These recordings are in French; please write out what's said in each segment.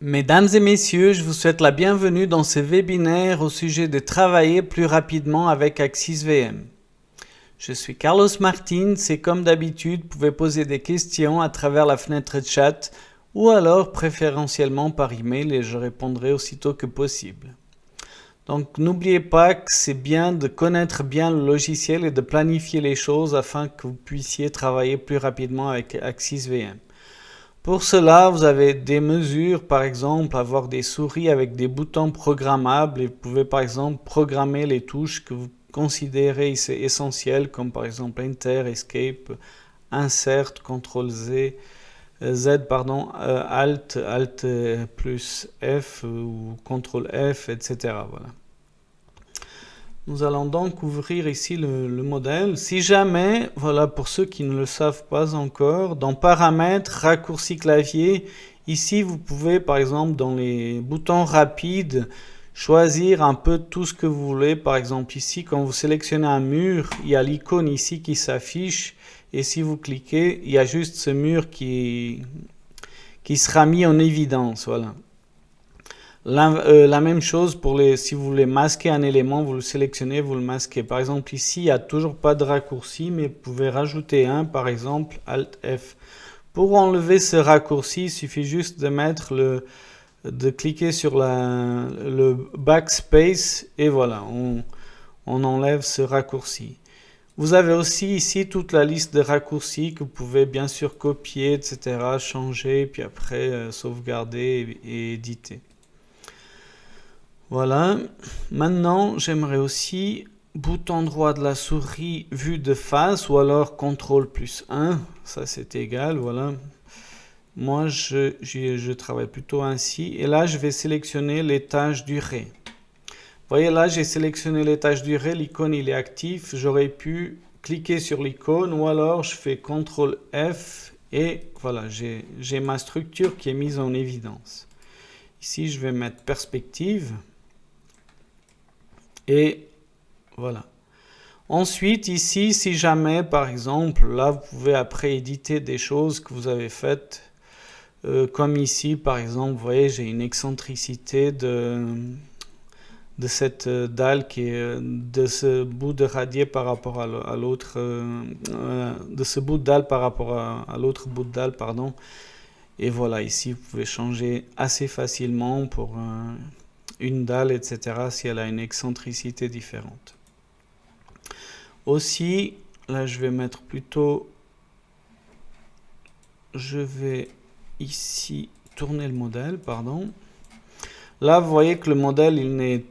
Mesdames et messieurs, je vous souhaite la bienvenue dans ce webinaire au sujet de travailler plus rapidement avec AxisVM. Je suis Carlos Martins et comme d'habitude, vous pouvez poser des questions à travers la fenêtre chat ou alors préférentiellement par email et je répondrai aussitôt que possible. Donc n'oubliez pas que c'est bien de connaître bien le logiciel et de planifier les choses afin que vous puissiez travailler plus rapidement avec AxisVM. Pour cela, vous avez des mesures, par exemple, avoir des souris avec des boutons programmables et vous pouvez par exemple programmer les touches que vous considérez essentielles comme par exemple Enter, Escape, Insert, Alt plus F ou CTRL F, etc. Voilà. Nous allons donc ouvrir ici le modèle. Si jamais, voilà, pour ceux qui ne le savent pas encore, dans Paramètres, Raccourcis clavier, ici vous pouvez par exemple dans les boutons rapides choisir un peu tout ce que vous voulez. Par exemple ici, quand vous sélectionnez un mur, il y a l'icône ici qui s'affiche et si vous cliquez, il y a juste ce mur qui sera mis en évidence. Voilà. La même chose pour si vous voulez masquer un élément, vous le sélectionnez, vous le masquez. Par exemple ici, il n'y a toujours pas de raccourci, mais vous pouvez rajouter un, par exemple Alt F. Pour enlever ce raccourci, il suffit juste de cliquer sur le backspace et voilà, on enlève ce raccourci. Vous avez aussi ici toute la liste de raccourcis que vous pouvez bien sûr copier, etc., changer, puis après sauvegarder et éditer. Voilà, maintenant j'aimerais aussi bouton droit de la souris vue de face ou alors CTRL plus 1, ça c'est égal, voilà. Moi je travaille plutôt ainsi et là je vais sélectionner les tâches durée. Vous voyez là j'ai sélectionné les tâches durée, l'icône il est actif, j'aurais pu cliquer sur l'icône ou alors je fais CTRL F et voilà j'ai ma structure qui est mise en évidence. Ici je vais mettre perspective. Et voilà. Ensuite, ici, si jamais, par exemple, là, vous pouvez après éditer des choses que vous avez faites. Comme ici, par exemple, vous voyez, j'ai une excentricité de cette dalle qui est de ce bout de radier par rapport à l'autre, de ce bout de dalle par rapport à l'autre bout de dalle, pardon. Et voilà, ici, vous pouvez changer assez facilement pour une dalle, etc., si elle a une excentricité différente. Aussi, là je vais mettre plutôt, je vais ici tourner le modèle, pardon. Là vous voyez que le modèle il n'est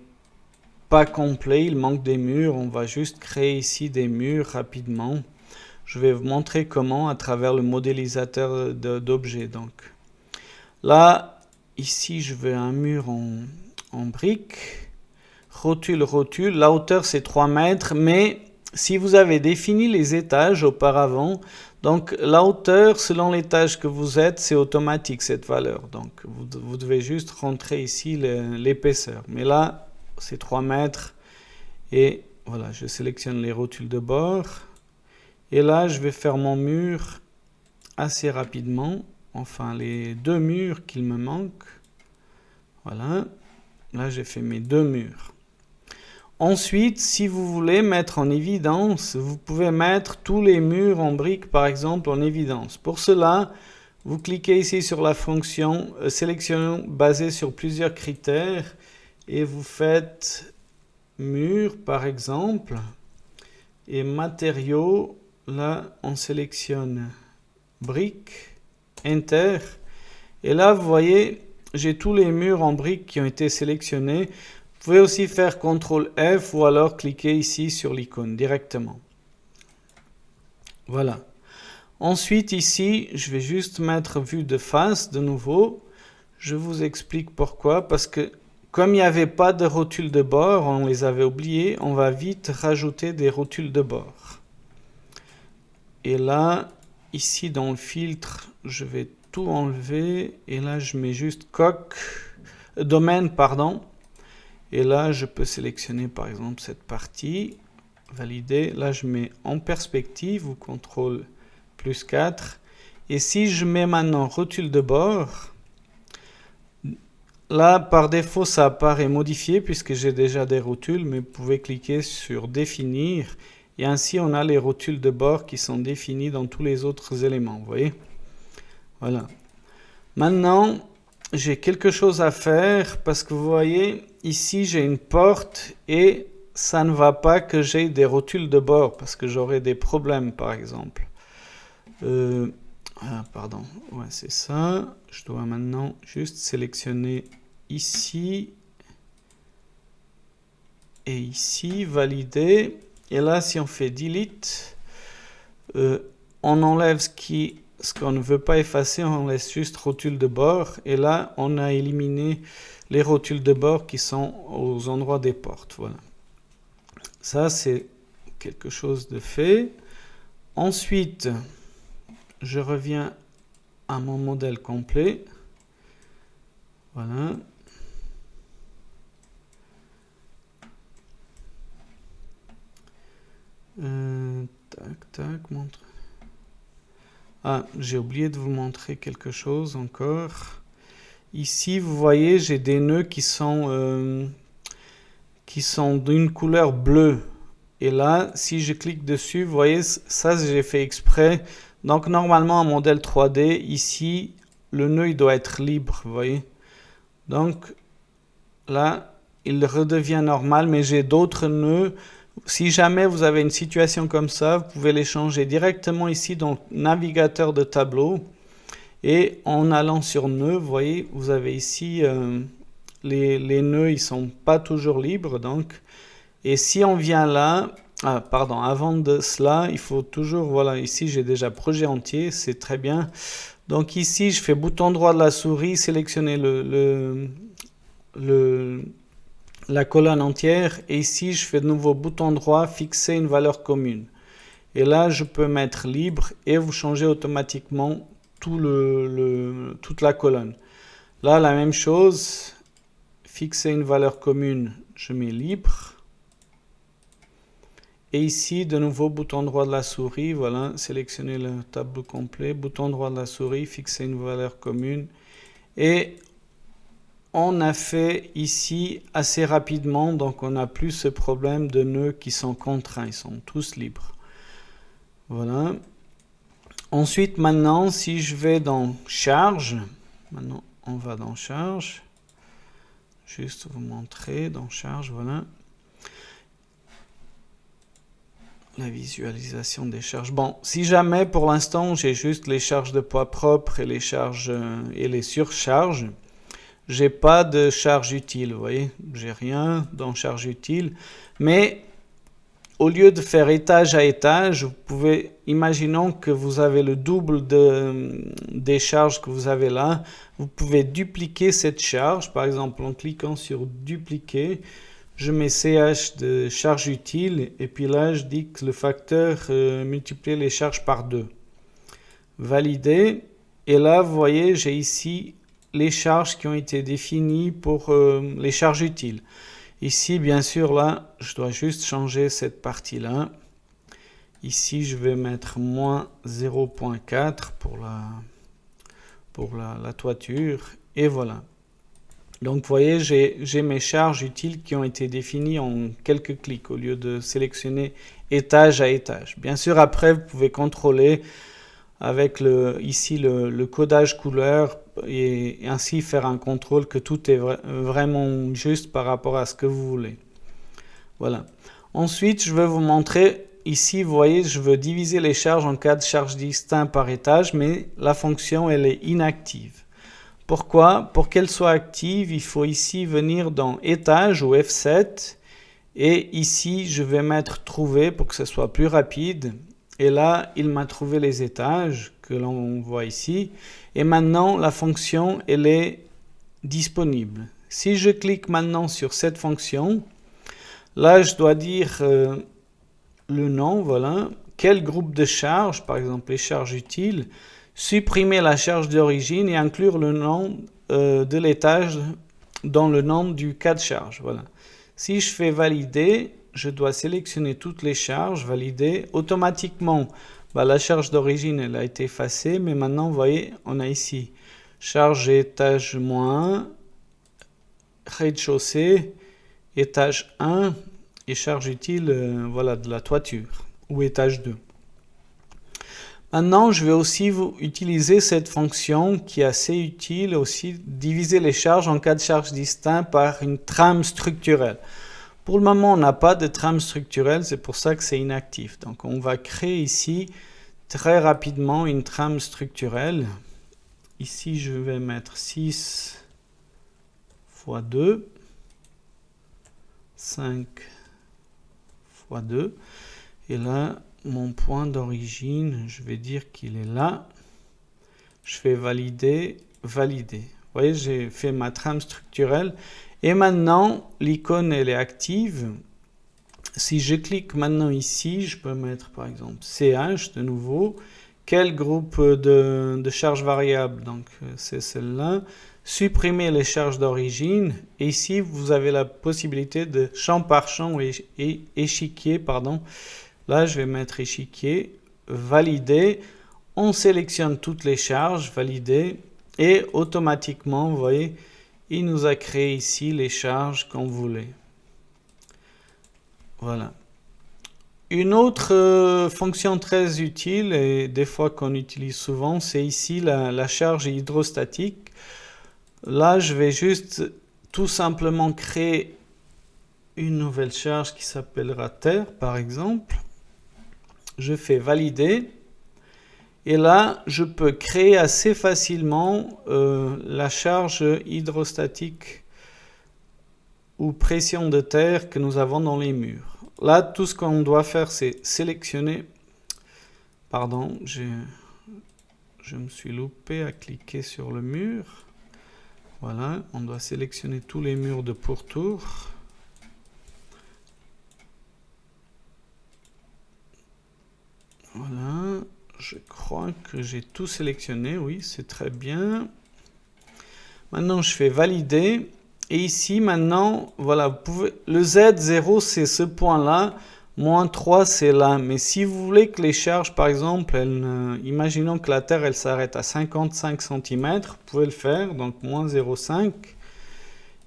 pas complet, il manque des murs, on va juste créer ici des murs rapidement. Je vais vous montrer comment à travers le modélisateur d'objets. Donc là, ici je veux un mur en briques, rotule, la hauteur c'est 3 mètres, mais si vous avez défini les étages auparavant, donc la hauteur selon l'étage que vous êtes, c'est automatique cette valeur, donc vous devez juste rentrer ici l'épaisseur, mais là c'est 3 mètres et voilà, je sélectionne les rotules de bord et là je vais faire mon mur assez rapidement, enfin les deux murs qu'il me manque, voilà. Là, j'ai fait mes deux murs. Ensuite, si vous voulez mettre en évidence, vous pouvez mettre tous les murs en briques, par exemple, en évidence. Pour cela, vous cliquez ici sur la fonction sélection basée sur plusieurs critères et vous faites mur, par exemple, et matériaux. Là, on sélectionne briques, Enter. Et là, vous voyez, j'ai tous les murs en briques qui ont été sélectionnés. Vous pouvez aussi faire CTRL F ou alors cliquer ici sur l'icône directement. Voilà. Ensuite ici, je vais juste mettre vue de face de nouveau. Je vous explique pourquoi. Parce que comme il n'y avait pas de rotules de bord, on les avait oubliés, on va vite rajouter des rotules de bord. Et là, ici dans le filtre, je vais tout enlever et là je mets juste domaine, pardon, et là je peux sélectionner par exemple cette partie, valider, là je mets en perspective ou CTRL plus 4 et si je mets maintenant rotule de bord, là, par défaut, ça apparaît modifié puisque j'ai déjà des rotules, mais vous pouvez cliquer sur définir et ainsi on a les rotules de bord qui sont définies dans tous les autres éléments, vous voyez? Voilà. Maintenant, j'ai quelque chose à faire parce que vous voyez, ici j'ai une porte et ça ne va pas que j'ai des rotules de bord parce que j'aurai des problèmes par exemple. Pardon, ouais c'est ça. Je dois maintenant juste sélectionner ici et ici, valider. Et là, si on fait delete, on enlève ce qu'on ne veut pas effacer, on laisse juste rotule de bord. Et là, on a éliminé les rotules de bord qui sont aux endroits des portes. Voilà. Ça, c'est quelque chose de fait. Ensuite, je reviens à mon modèle complet. Voilà. Tac, montre. Ah, j'ai oublié de vous montrer quelque chose encore. Ici, vous voyez, j'ai des nœuds qui sont d'une couleur bleue. Et là, si je clique dessus, vous voyez, ça j'ai fait exprès. Donc normalement, en modèle 3D, ici, le nœud il doit être libre, vous voyez. Donc là, il redevient normal, mais j'ai d'autres nœuds. Si jamais vous avez une situation comme ça, vous pouvez les changer directement ici dans le navigateur de tableau. Et en allant sur nœuds, vous voyez, vous avez ici les nœuds, ils ne sont pas toujours libres. Donc. Et si on vient là, avant de cela, il faut toujours, voilà, ici j'ai déjà projet entier, c'est très bien. Donc ici, je fais bouton droit de la souris, sélectionner la colonne entière. Et ici, je fais de nouveau bouton droit, fixer une valeur commune. Et là, je peux mettre libre et vous changez automatiquement toute la colonne. Là, la même chose, fixer une valeur commune, je mets libre. Et ici, de nouveau, bouton droit de la souris, voilà, sélectionner le tableau complet, bouton droit de la souris, fixer une valeur commune. Et on a fait ici assez rapidement, donc on n'a plus ce problème de nœuds qui sont contraints, ils sont tous libres. Voilà. Ensuite, maintenant, si je vais dans charge, maintenant on va dans charge, juste vous montrer, dans charge, voilà. La visualisation des charges. Bon, si jamais pour l'instant j'ai juste les charges de poids propres et les charges et les surcharges, j'ai pas de charge utile, vous voyez, j'ai rien dans charge utile, mais au lieu de faire étage à étage, vous pouvez, imaginons que vous avez le double des charges que vous avez là, vous pouvez dupliquer cette charge, par exemple en cliquant sur dupliquer, je mets CH de charge utile et puis là je dis que le facteur multiplier les charges par 2. Valider. Et là vous voyez j'ai ici les charges qui ont été définies pour les charges utiles. Ici bien sûr là je dois juste changer cette partie là. Ici je vais mettre moins 0.4 pour la toiture et voilà. Donc, vous voyez, j'ai mes charges utiles qui ont été définies en quelques clics au lieu de sélectionner étage à étage. Bien sûr, après, vous pouvez contrôler avec ici le codage couleur et ainsi faire un contrôle que tout est vraiment juste par rapport à ce que vous voulez. Voilà. Ensuite, je vais vous montrer, ici, vous voyez, je veux diviser les charges en cas de charges distincts par étage, mais la fonction, elle est inactive. Pourquoi? Pour qu'elle soit active, il faut ici venir dans étage ou F7 et ici je vais mettre trouver pour que ce soit plus rapide et là il m'a trouvé les étages que l'on voit ici et maintenant la fonction elle est disponible. Si je clique maintenant sur cette fonction, là je dois dire le nom, voilà, quel groupe de charges, par exemple les charges utiles, supprimer la charge d'origine et inclure le nom de l'étage dans le nom du cas de charge. Voilà. Si je fais valider, je dois sélectionner toutes les charges, valider. Automatiquement, la charge d'origine elle a été effacée, mais maintenant, vous voyez, on a ici charge étage -1, rez-de-chaussée, étage 1 et charge utile voilà, de la toiture, ou étage 2. Maintenant, je vais aussi utiliser cette fonction qui est assez utile aussi, diviser les charges en cas de charge distincte par une trame structurelle. Pour le moment, on n'a pas de trame structurelle, c'est pour ça que c'est inactif. Donc, on va créer ici très rapidement une trame structurelle. Ici, je vais mettre 6 fois 2, 5 fois 2, et là, mon point d'origine, je vais dire qu'il est là. Je fais valider, valider. Vous voyez, j'ai fait ma trame structurelle. Et maintenant, l'icône, elle est active. Si je clique maintenant ici, je peux mettre par exemple CH de nouveau. Quel groupe de charges variables? Donc, c'est celle-là. Supprimer les charges d'origine. Et ici, vous avez la possibilité de champ par champ et échiquier, pardon. Là, je vais mettre échiquier, valider. On sélectionne toutes les charges, valider. Et automatiquement, vous voyez, il nous a créé ici les charges qu'on voulait. Voilà. Une autre fonction très utile, et des fois qu'on utilise souvent, c'est ici la charge hydrostatique. Là, je vais juste tout simplement créer une nouvelle charge qui s'appellera terre, par exemple. Je fais valider. Et là, je peux créer assez facilement la charge hydrostatique ou pression de terre que nous avons dans les murs. Là, tout ce qu'on doit faire, c'est sélectionner. Pardon, je me suis loupé à cliquer sur le mur. Voilà, on doit sélectionner tous les murs de pourtour. Voilà, je crois que j'ai tout sélectionné, oui, c'est très bien. Maintenant, je fais valider. Et ici, maintenant, voilà, vous pouvez, le Z0, c'est ce point-là. Moins 3, c'est là. Mais si vous voulez que les charges, par exemple, imaginons que la Terre, elle s'arrête à 55 cm, vous pouvez le faire, donc moins 0,5.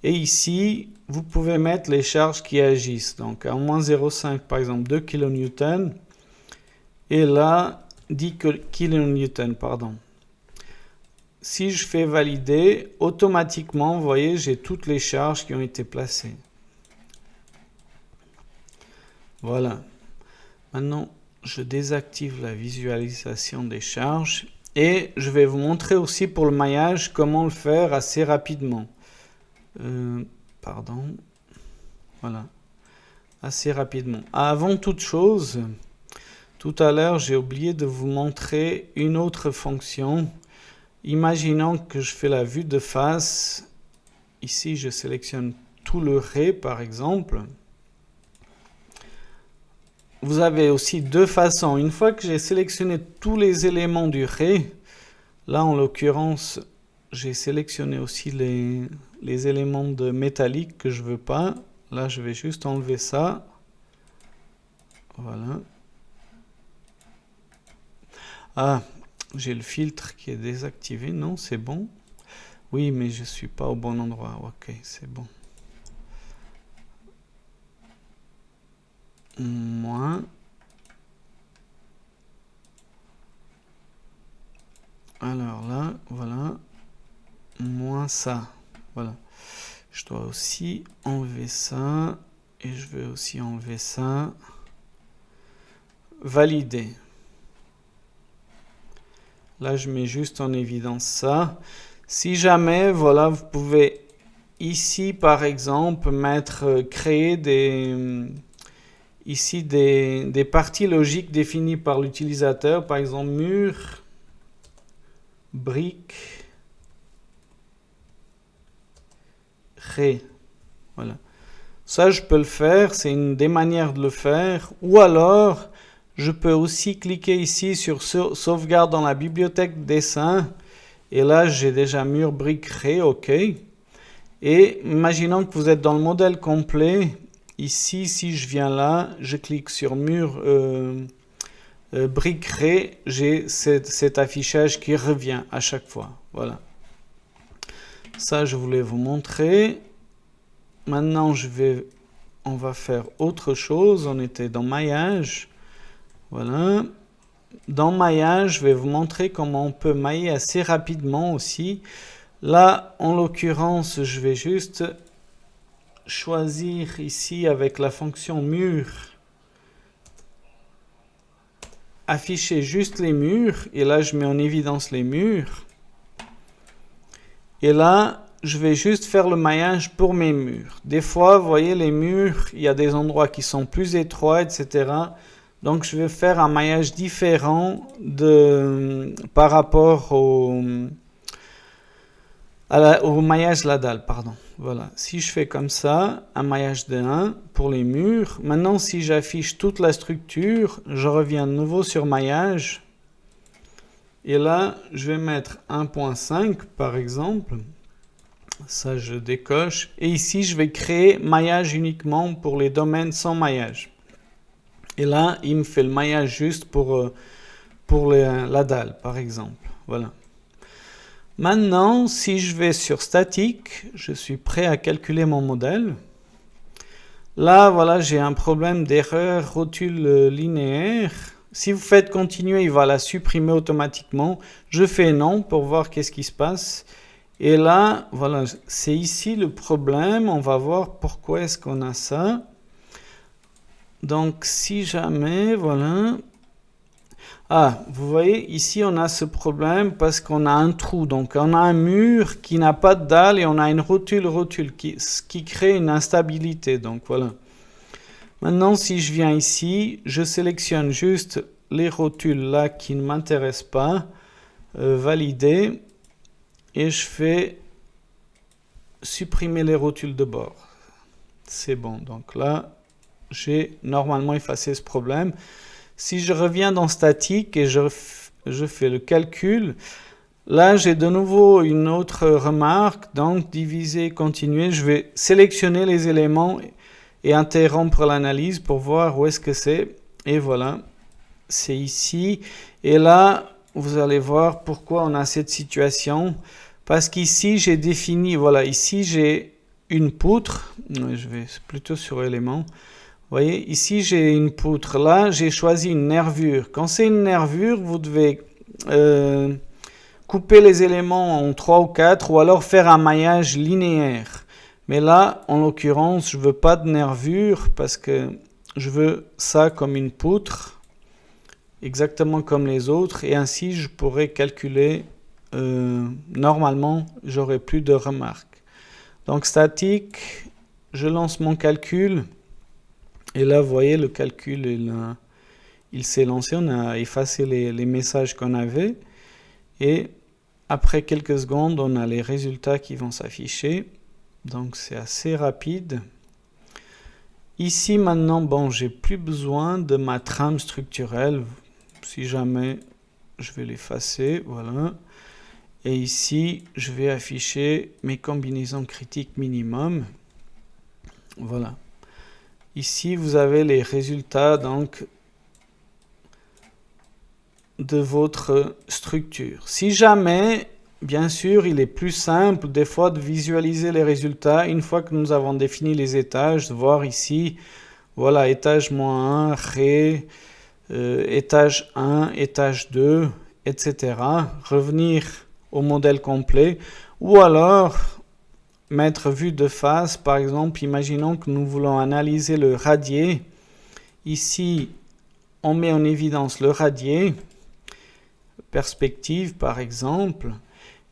Et ici, vous pouvez mettre les charges qui agissent. Donc, à moins 0,5, par exemple, 2 kN. Et là, 10 kN, pardon. Si je fais valider, automatiquement, vous voyez, j'ai toutes les charges qui ont été placées. Voilà. Maintenant, je désactive la visualisation des charges et je vais vous montrer aussi pour le maillage comment le faire assez rapidement. Pardon. Voilà. Assez rapidement. Avant toute chose, tout à l'heure, j'ai oublié de vous montrer une autre fonction. Imaginons que je fais la vue de face. Ici, je sélectionne tout le ray, par exemple. Vous avez aussi deux façons. Une fois que j'ai sélectionné tous les éléments du ray, là, en l'occurrence, j'ai sélectionné aussi les éléments de métallique que je ne veux pas. Là, je vais juste enlever ça. Voilà. Ah, j'ai le filtre qui est désactivé. Non, c'est bon. Oui, mais je ne suis pas au bon endroit. Ok, c'est bon. Moins. Alors là, voilà. Moins ça. Voilà. Je dois aussi enlever ça. Et je vais aussi enlever ça. Valider. Là, je mets juste en évidence ça. Si jamais, voilà, vous pouvez ici, par exemple, créer ici des parties logiques définies par l'utilisateur. Par exemple, mur, brique, ray. Voilà. Ça, je peux le faire. C'est une des manières de le faire. Ou alors, je peux aussi cliquer ici sur sauvegarde dans la bibliothèque de dessin. Et là, j'ai déjà mur, brique, ray, OK. Et imaginons que vous êtes dans le modèle complet. Ici, si je viens là, je clique sur mur, brique, ray. J'ai cet affichage qui revient à chaque fois. Voilà. Ça, je voulais vous montrer. Maintenant, on va faire autre chose. On était dans maillage. Voilà. Dans maillage, je vais vous montrer comment on peut mailler assez rapidement aussi. Là, en l'occurrence, je vais juste choisir ici avec la fonction mur, afficher juste les murs. Et là, je mets en évidence les murs. Et là, je vais juste faire le maillage pour mes murs. Des fois, vous voyez, les murs, il y a des endroits qui sont plus étroits, etc. Donc, je vais faire un maillage différent par rapport au maillage la dalle, pardon. Voilà. Si je fais comme ça, un maillage de 1 pour les murs. Maintenant, si j'affiche toute la structure, je reviens de nouveau sur maillage. Et là, je vais mettre 1.5 par exemple. Ça, je décoche. Et ici, je vais créer maillage uniquement pour les domaines sans maillage. Et là, il me fait le maillage juste pour la dalle, par exemple. Voilà. Maintenant, si je vais sur statique, je suis prêt à calculer mon modèle. Là, voilà, j'ai un problème d'erreur rotule linéaire. Si vous faites continuer, il va la supprimer automatiquement. Je fais non pour voir qu'est-ce qui se passe. Et là, voilà, c'est ici le problème. On va voir pourquoi est-ce qu'on a ça. Donc, si jamais, voilà. Ah, vous voyez, ici, on a ce problème parce qu'on a un trou. Donc, on a un mur qui n'a pas de dalle et on a une rotule qui crée une instabilité. Donc, voilà. Maintenant, si je viens ici, je sélectionne juste les rotules là qui ne m'intéressent pas. Valider. Et je fais supprimer les rotules de bord. C'est bon. Donc là, j'ai normalement effacé ce problème. Si je reviens dans statique et je fais le calcul, là j'ai de nouveau une autre remarque. Donc diviser, continuer. Je vais sélectionner les éléments et interrompre l'analyse pour voir où est-ce que c'est. Et voilà, c'est ici. Et là, vous allez voir pourquoi on a cette situation. Parce qu'ici, j'ai défini, voilà, ici j'ai une poutre. Je vais plutôt sur éléments. Vous voyez, ici j'ai une poutre. Là, j'ai choisi une nervure. Quand c'est une nervure, vous devez couper les éléments en 3 ou 4 ou alors faire un maillage linéaire. Mais là, en l'occurrence, je ne veux pas de nervure parce que je veux ça comme une poutre, exactement comme les autres. Et ainsi, je pourrais calculer, normalement, j'aurai plus de remarques. Donc, statique, je lance mon calcul. Et là, vous voyez, le calcul, il s'est lancé. On a effacé les messages qu'on avait. Et après quelques secondes, on a les résultats qui vont s'afficher. Donc, c'est assez rapide. Ici, maintenant, bon, j'ai plus besoin de ma trame structurelle. Si jamais, je vais l'effacer. Voilà. Et ici, je vais afficher mes combinaisons critiques minimum. Voilà. Ici, vous avez les résultats donc de votre structure. Si jamais, bien sûr, il est plus simple des fois de visualiser les résultats une fois que nous avons défini les étages, de voir ici, voilà, étage -1, ré, étage 1, étage 2, etc. Revenir au modèle complet ou alors mettre vue de face, par exemple, imaginons que nous voulons analyser le radier. Ici, on met en évidence le radier, perspective par exemple.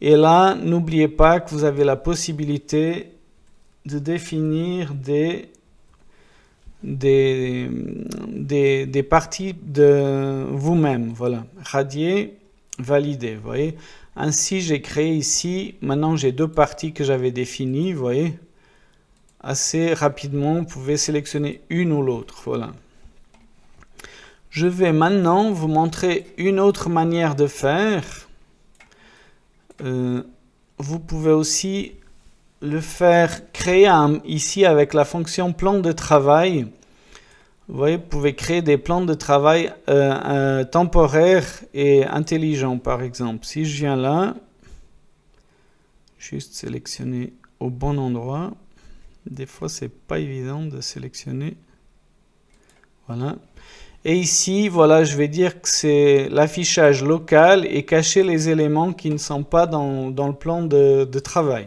Et là, n'oubliez pas que vous avez la possibilité de définir des parties de vous-même. Voilà, radier, valider, vous voyez. Ainsi, j'ai créé ici, maintenant j'ai deux parties que j'avais définies, vous voyez. Assez rapidement, vous pouvez sélectionner une ou l'autre, voilà. Je vais maintenant vous montrer une autre manière de faire. Vous pouvez aussi le faire, créer ici avec la fonction plan de travail. Vous voyez, vous pouvez créer des plans de travail temporaires et intelligents, par exemple. Si je viens là, juste sélectionner au bon endroit. Des fois, c'est pas évident de sélectionner. Voilà. Et ici, voilà, je vais dire que c'est l'affichage local et cacher les éléments qui ne sont pas dans le plan de travail.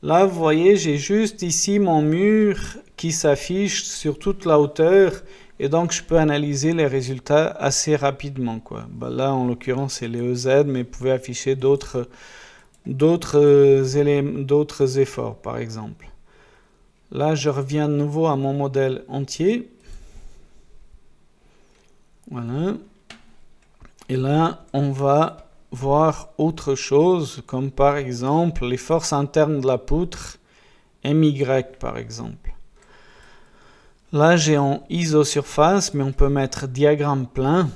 Là, vous voyez, j'ai juste ici mon mur qui s'affiche sur toute la hauteur et donc je peux analyser les résultats assez rapidement, quoi. Ben là, en l'occurrence, c'est les EZ, mais vous pouvez afficher d'autres efforts, par exemple. Là, je reviens de nouveau à mon modèle entier. Voilà. Et là, on va voir autre chose, comme par exemple les forces internes de la poutre, MY par exemple. Là, j'ai en isosurface, mais on peut mettre diagramme plein.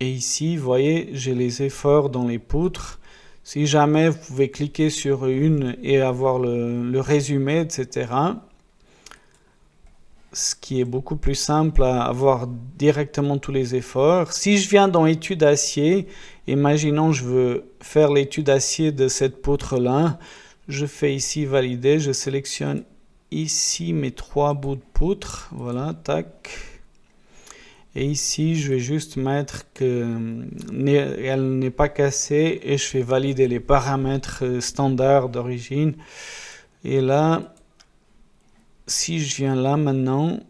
Et ici, vous voyez, j'ai les efforts dans les poutres. Si jamais, vous pouvez cliquer sur une et avoir le résumé, etc. Ce qui est beaucoup plus simple à avoir directement tous les efforts. Si je viens dans étude acier, imaginons je veux faire l'étude acier de cette poutre-là, je fais ici valider, je sélectionne ici mes 3 bouts de poutre, voilà, tac. Et ici, je vais juste mettre qu'elle n'est pas cassée et je fais valider les paramètres standards d'origine. Et là, si je viens là maintenant,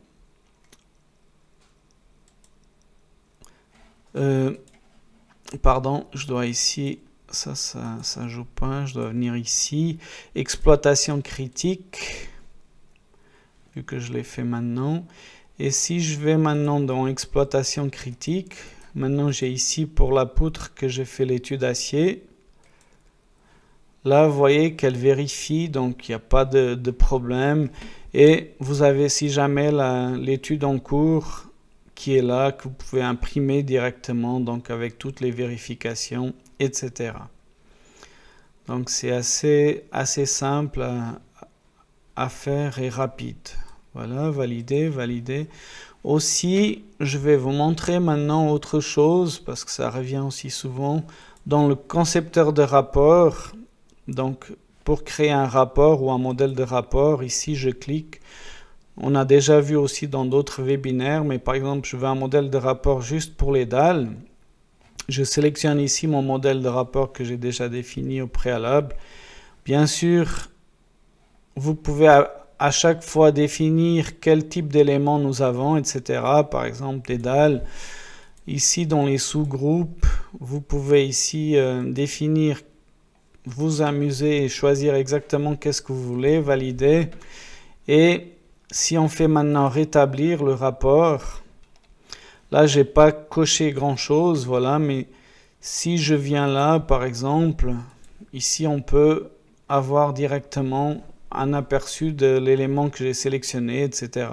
pardon, je dois ici, ça joue pas, je dois venir ici, exploitation critique, vu que je l'ai fait maintenant. Et si je vais maintenant dans exploitation critique, maintenant j'ai ici pour la poutre que j'ai fait l'étude acier. Là, vous voyez qu'elle vérifie, donc il n'y a pas de problème. Et vous avez, si jamais, l'étude en cours qui est là, que vous pouvez imprimer directement, donc avec toutes les vérifications, etc. Donc c'est assez simple à faire et rapide. Voilà, valider, valider. Aussi, je vais vous montrer maintenant autre chose, parce que ça revient aussi souvent, dans le concepteur de rapport. Donc, pour créer un rapport ou un modèle de rapport, ici, je clique. On a déjà vu aussi dans d'autres webinaires, mais par exemple, je veux un modèle de rapport juste pour les dalles. Je sélectionne ici mon modèle de rapport que j'ai déjà défini au préalable. Bien sûr, vous pouvez à chaque fois définir quel type d'éléments nous avons, etc. Par exemple, des dalles. Ici, dans les sous-groupes, vous pouvez ici définir, vous amuser et choisir exactement qu'est-ce que vous voulez, valider. Et si on fait maintenant rétablir le rapport, là, j'ai pas coché grand-chose, voilà, mais si je viens là, par exemple, ici, on peut avoir directement un aperçu de l'élément que j'ai sélectionné, etc.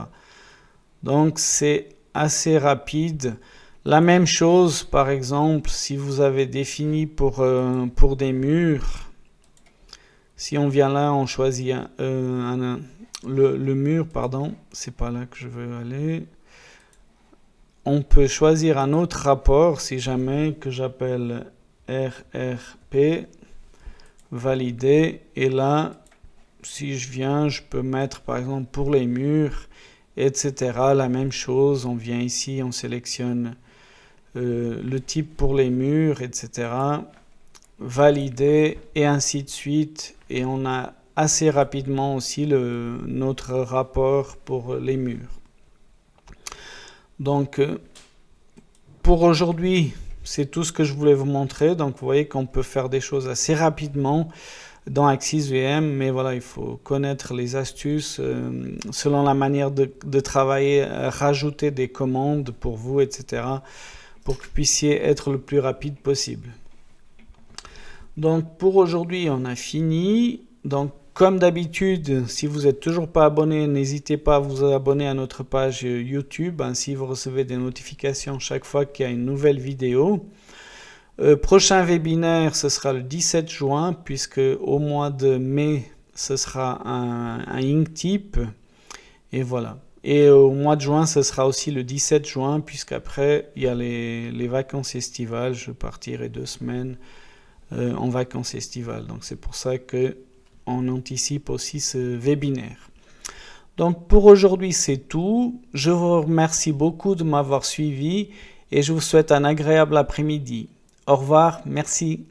Donc, c'est assez rapide. La même chose, par exemple, si vous avez défini pour des murs, si on vient là, on choisit le mur, pardon, c'est pas là que je veux aller. On peut choisir un autre rapport, si jamais, que j'appelle RRP, valider, et là, si je viens, je peux mettre par exemple pour les murs, etc. La même chose, on vient ici, on sélectionne le type pour les murs, etc. Valider et ainsi de suite. Et on a assez rapidement aussi notre rapport pour les murs. Donc, pour aujourd'hui, c'est tout ce que je voulais vous montrer. Donc, vous voyez qu'on peut faire des choses assez rapidement dans AxisVM, mais voilà, il faut connaître les astuces selon la manière de travailler, rajouter des commandes pour vous, etc., pour que vous puissiez être le plus rapide possible. Donc, pour aujourd'hui, on a fini. Donc, comme d'habitude, si vous n'êtes toujours pas abonné, n'hésitez pas à vous abonner à notre page YouTube, ainsi vous recevez des notifications chaque fois qu'il y a une nouvelle vidéo. Prochain webinaire, ce sera le 17 juin, puisque au mois de mai, ce sera un Inktype. Et voilà. Et au mois de juin, ce sera aussi le 17 juin, puisqu'après, il y a les vacances estivales. Je partirai 2 semaines en vacances estivales. Donc c'est pour ça que on anticipe aussi ce webinaire. Donc pour aujourd'hui c'est tout. Je vous remercie beaucoup de m'avoir suivi et je vous souhaite un agréable après-midi. Au revoir, merci.